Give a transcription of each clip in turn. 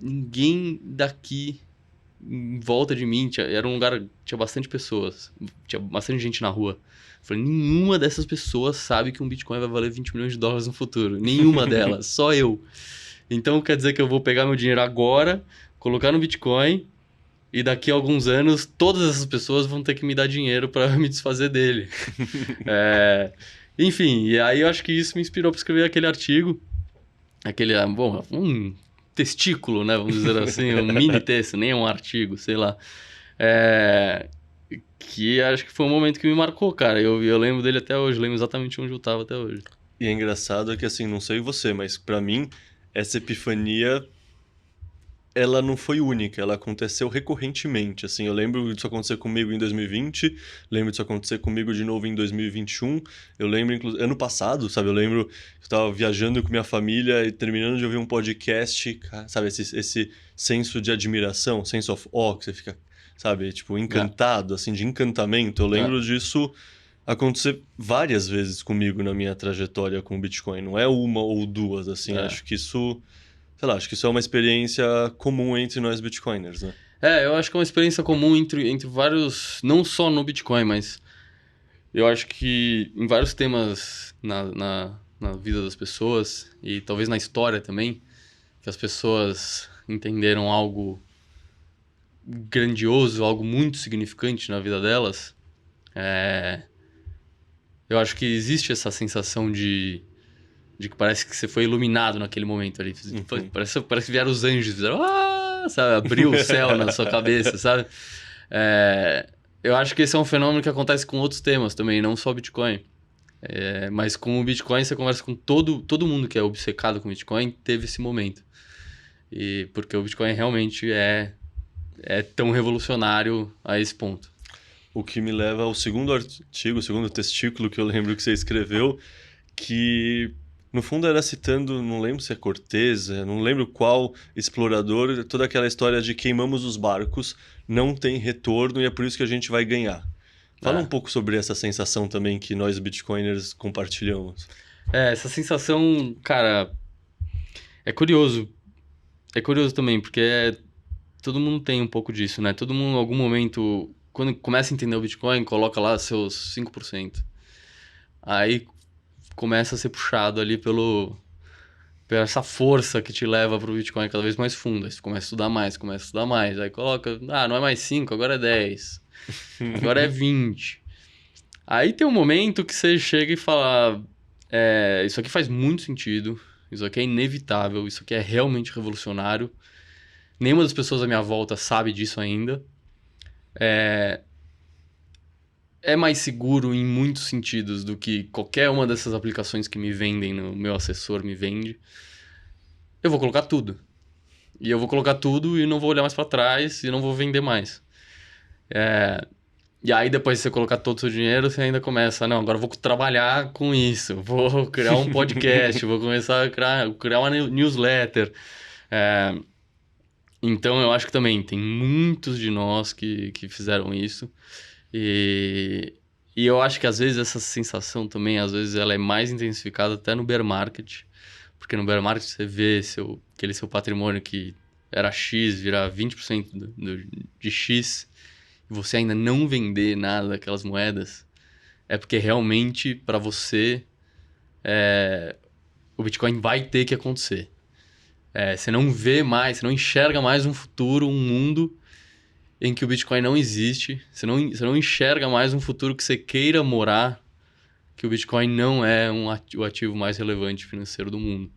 ninguém daqui em volta de mim, era um lugar, tinha bastante pessoas, tinha bastante gente na rua. Eu falei, nenhuma dessas pessoas sabe que um Bitcoin vai valer 20 milhões de dólares no futuro. Nenhuma delas, só eu. Então quer dizer que eu vou pegar meu dinheiro agora, colocar no Bitcoin, e daqui a alguns anos todas essas pessoas vão ter que me dar dinheiro para me desfazer dele. Enfim, e aí eu acho que isso me inspirou para escrever aquele artigo. Aquele, bom, um testículo, né? Vamos dizer assim, um mini texto, nem um artigo, sei lá. É, que acho que foi um momento que me marcou, cara. Eu lembro dele até hoje, lembro exatamente onde eu tava até hoje. E é engraçado que, assim, não sei você, mas pra mim, essa epifania, ela não foi única, ela aconteceu recorrentemente, assim. Eu lembro disso acontecer comigo em 2020, lembro disso acontecer comigo de novo em 2021. Eu lembro, inclusive, ano passado, sabe? Eu lembro que eu tava viajando com minha família e terminando de ouvir um podcast, sabe? Esse senso de admiração, sense of awe, que você fica, sabe? Tipo, É, encantado, assim, de encantamento. Eu é, lembro disso acontecer várias vezes comigo na minha trajetória com o Bitcoin. Não é uma ou duas, assim. é. Acho que isso, sei lá, acho que isso é uma experiência comum entre nós Bitcoiners, né? Eu acho que é uma experiência comum entre vários, não só no Bitcoin, mas eu acho que em vários temas na vida das pessoas, e talvez na história também, que as pessoas entenderam algo grandioso, algo muito significante na vida delas. Eu acho que existe essa sensação de que parece que você foi iluminado naquele momento ali. Uhum. Parece que vieram os anjos, fizeram, sabe, abriu o céu na sua cabeça, sabe? É, eu acho que esse é um fenômeno que acontece com outros temas também, não só Bitcoin. Mas com o Bitcoin você conversa com todo mundo que é obcecado com Bitcoin, teve esse momento. E porque o Bitcoin realmente é tão revolucionário a esse ponto. O que me leva ao segundo artigo, o segundo testículo que eu lembro que você escreveu, que no fundo era citando, não lembro se é Cortez, não lembro qual explorador, toda aquela história de queimamos os barcos, não tem retorno e é por isso que a gente vai ganhar. Fala um É. pouco sobre essa sensação também que nós Bitcoiners compartilhamos. Essa sensação, cara, é curioso. É curioso também, porque todo mundo tem um pouco disso, né? Todo mundo, em algum momento, quando começa a entender o Bitcoin, coloca lá seus 5%. Aí começa a ser puxado ali pela essa força que te leva pro Bitcoin cada vez mais fundo. Aí você começa a estudar mais, começa a estudar mais. Aí coloca, não é mais 5, agora é 10. Agora é 20. Aí tem um momento que você chega e fala, isso aqui faz muito sentido, isso aqui é inevitável, isso aqui é realmente revolucionário. Nenhuma das pessoas à minha volta sabe disso ainda. É mais seguro em muitos sentidos do que qualquer uma dessas aplicações que me vendem, no meu assessor me vende. Eu vou colocar tudo. E eu vou colocar tudo e não vou olhar mais para trás e não vou vender mais. E aí depois de você colocar todo o seu dinheiro, você ainda começa, não, agora eu vou trabalhar com isso, vou criar um podcast, vou começar a criar uma newsletter. É, então eu acho que também tem muitos de nós que fizeram isso. E, e eu acho que às vezes essa sensação também, às vezes ela é mais intensificada até no bear market. Porque no bear market você vê aquele seu patrimônio que era X virar 20% de X e você ainda não vender nada daquelas moedas, é porque realmente para você o Bitcoin vai ter que acontecer. Você não vê mais, você não enxerga mais um futuro, um mundo em que o Bitcoin não existe. Você não enxerga mais um futuro que você queira morar, que o Bitcoin não é o ativo mais relevante financeiro do mundo.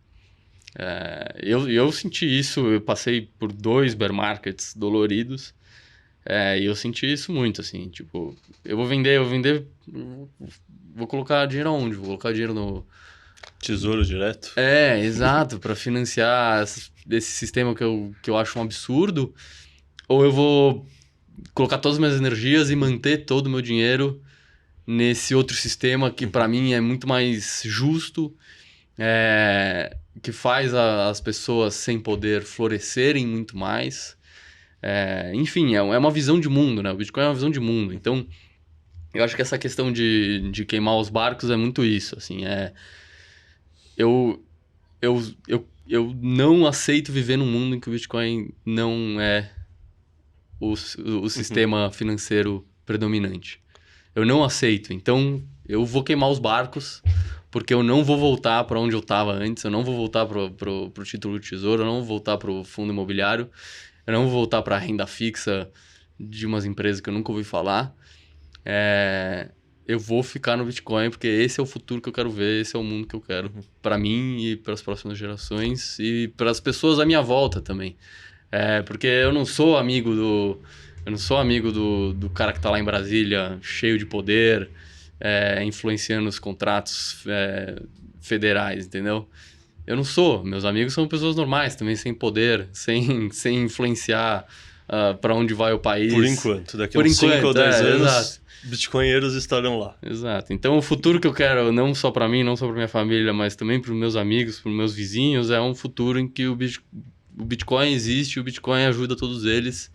Eu senti isso, eu passei por 2 bear markets doloridos, e eu senti isso muito, assim, tipo, eu vou vender, vou colocar dinheiro aonde? Vou colocar dinheiro no... Tesouro direto? Exato, para financiar esse sistema que eu acho um absurdo, ou eu vou colocar todas as minhas energias e manter todo o meu dinheiro nesse outro sistema que para Uhum. mim é muito mais justo, que faz as pessoas sem poder florescerem muito mais. Enfim, é uma visão de mundo, né? O Bitcoin é uma visão de mundo. Então, eu acho que essa questão de queimar os barcos é muito isso, assim. Eu, eu eu não aceito viver num mundo em que o Bitcoin não é o sistema financeiro predominante. Eu não aceito. Então, eu vou queimar os barcos, porque eu não vou voltar para onde eu estava antes, eu não vou voltar pro título de tesouro, eu não vou voltar pro fundo imobiliário, eu não vou voltar para a renda fixa de umas empresas que eu nunca ouvi falar. Eu vou ficar no Bitcoin, porque esse é o futuro que eu quero ver, esse é o mundo que eu quero para mim e para as próximas gerações e para as pessoas à minha volta também. Porque eu não sou amigo do cara que tá lá em Brasília, cheio de poder, influenciando os contratos federais, entendeu? Eu não sou. Meus amigos são pessoas normais, também sem poder, sem influenciar para onde vai o país. Por enquanto. Daqui a Por uns 5 ou enquanto, 10 anos, exato. bitcoinheiros estarão lá. Exato. Então, o futuro que eu quero, não só para mim, não só para minha família, mas também para os meus amigos, para os meus vizinhos, é um futuro em que o Bitcoin existe, o Bitcoin ajuda todos eles,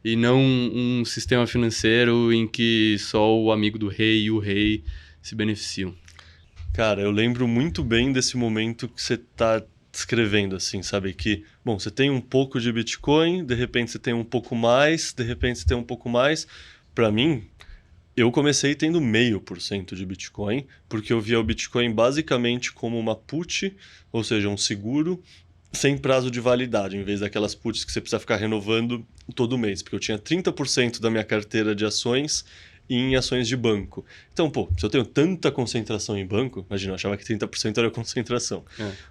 e não um sistema financeiro em que só o amigo do rei e o rei se beneficiam. Cara, eu lembro muito bem desse momento que você tá descrevendo, assim, sabe? Que, bom, você tem um pouco de Bitcoin, de repente você tem um pouco mais, de repente você tem um pouco mais. Para mim, eu comecei tendo 0,5% de Bitcoin, porque eu via o Bitcoin basicamente como uma put, ou seja, um seguro, sem prazo de validade, em vez daquelas puts que você precisa ficar renovando todo mês, porque eu tinha 30% da minha carteira de ações em ações de banco. Então, pô, se eu tenho tanta concentração em banco, imagina, eu achava que 30% era concentração.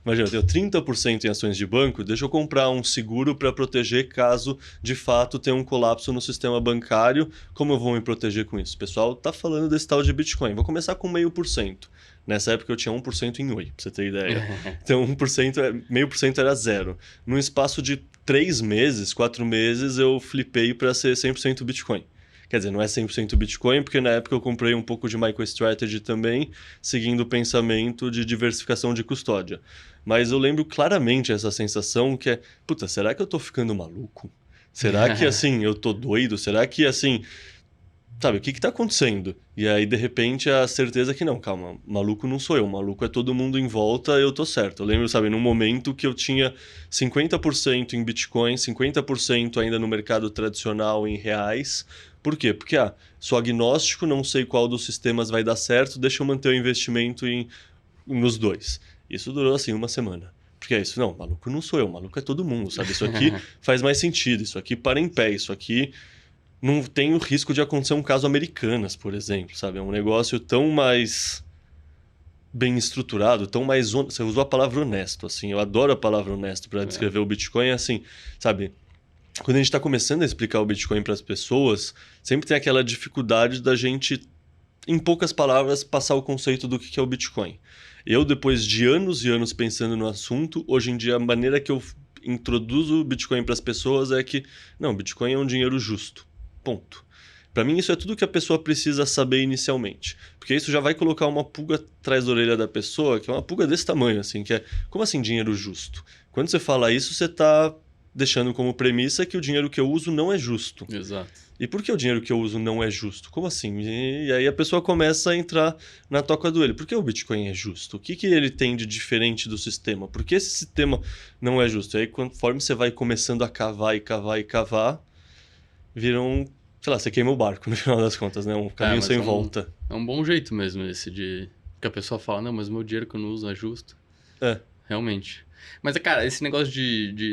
Imagina, eu tenho 30% em ações de banco, deixa eu comprar um seguro para proteger caso de fato tenha um colapso no sistema bancário. Como eu vou me proteger com isso? O pessoal tá falando desse tal de Bitcoin. Vou começar com 0,5%. Nessa época eu tinha 1% em Oi, pra você ter ideia. Então 1%, 0,5% era zero. Num espaço de 3 meses, 4 meses, eu flipei para ser 100% Bitcoin. Quer dizer, não é 100% Bitcoin, porque na época eu comprei um pouco de MicroStrategy também, seguindo o pensamento de diversificação de custódia. Mas eu lembro claramente essa sensação que é, puta, será que eu tô ficando maluco? Será que, assim, eu tô doido? Será que, assim, sabe, o que que tá acontecendo? E aí, de repente, a certeza que não, calma, maluco não sou eu, maluco é todo mundo em volta, eu tô certo. Eu lembro, sabe, num momento que eu tinha 50% em Bitcoin, 50% ainda no mercado tradicional em reais. Por quê? Porque, sou agnóstico, não sei qual dos sistemas vai dar certo, deixa eu manter o investimento nos dois. Isso durou, assim, uma semana. Porque é isso, não, maluco não sou eu, maluco é todo mundo, sabe? Isso aqui faz mais sentido, isso aqui para em pé, isso aqui não tem o risco de acontecer um caso Americanas, por exemplo, sabe? É um negócio tão mais bem estruturado, tão mais... Você usou a palavra honesto, assim, eu adoro a palavra honesto para descrever o Bitcoin, assim, sabe? Quando a gente está começando a explicar o Bitcoin para as pessoas, sempre tem aquela dificuldade da gente, em poucas palavras, passar o conceito do que é o Bitcoin. Eu, depois de anos e anos pensando no assunto, hoje em dia a maneira que eu introduzo o Bitcoin para as pessoas é que, não, Bitcoin é um dinheiro justo. Ponto. Para mim, isso é tudo que a pessoa precisa saber inicialmente. Porque isso já vai colocar uma pulga atrás da orelha da pessoa, que é uma pulga desse tamanho, assim, que é, como assim dinheiro justo? Quando você fala isso, você está deixando como premissa que o dinheiro que eu uso não é justo. Exato. E por que o dinheiro que eu uso não é justo? Como assim? E aí a pessoa começa a entrar na toca do ele. Por que o Bitcoin é justo? O que que ele tem de diferente do sistema? Por que esse sistema não é justo? E aí, conforme você vai começando a cavar e cavar e cavar, vira um... Sei lá, você queima o barco no final das contas, né? Um caminho sem volta. É um bom jeito mesmo esse de... Que a pessoa fala, não, mas o meu dinheiro que eu não uso é justo. Realmente. Mas, cara, esse negócio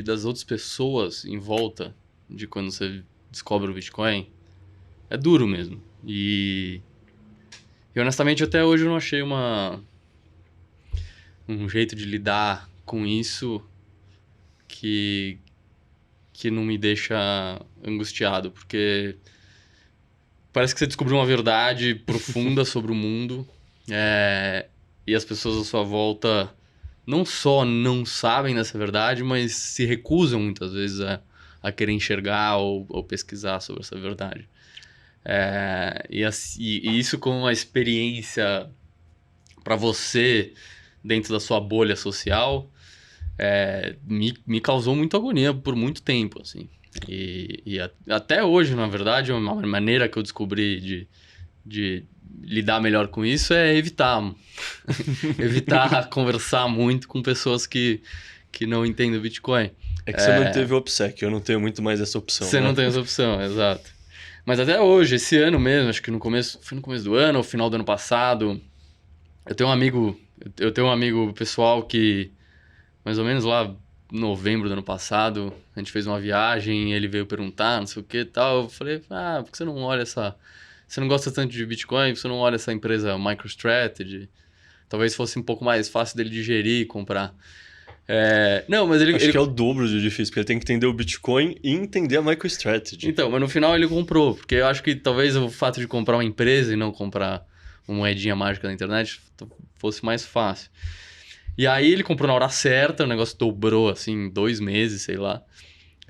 das outras pessoas em volta de quando você descobre o Bitcoin é duro mesmo. E honestamente, até hoje eu não achei um jeito de lidar com isso que não me deixa angustiado, porque parece que você descobriu uma verdade profunda sobre o mundo, e as pessoas à sua volta não só não sabem dessa verdade, mas se recusam muitas vezes a querer enxergar ou pesquisar sobre essa verdade. E isso como uma experiência para você dentro da sua bolha social me causou muita agonia por muito tempo, assim. E até hoje, na verdade, uma maneira que eu descobri de lidar melhor com isso é evitar conversar muito com pessoas que que não entende o Bitcoin. É que você manteve o OPSEC, eu não tenho muito mais essa opção, Você né? não tem essa opção, exato. Mas até hoje, esse ano mesmo, acho que foi no começo do ano, ou final do ano passado, eu tenho um amigo pessoal que, mais ou menos lá em novembro do ano passado, a gente fez uma viagem, ele veio perguntar, não sei o que e tal. Eu falei, por que você não olha essa. Você não gosta tanto de Bitcoin, você não olha essa empresa MicroStrategy? Talvez fosse um pouco mais fácil dele digerir e comprar. Não, mas Acho que é o dobro de difícil, porque ele tem que entender o Bitcoin e entender a MicroStrategy. Então, mas no final ele comprou, porque eu acho que talvez o fato de comprar uma empresa e não comprar uma moedinha mágica na internet fosse mais fácil. E aí ele comprou na hora certa, o negócio dobrou assim em 2 meses, sei lá.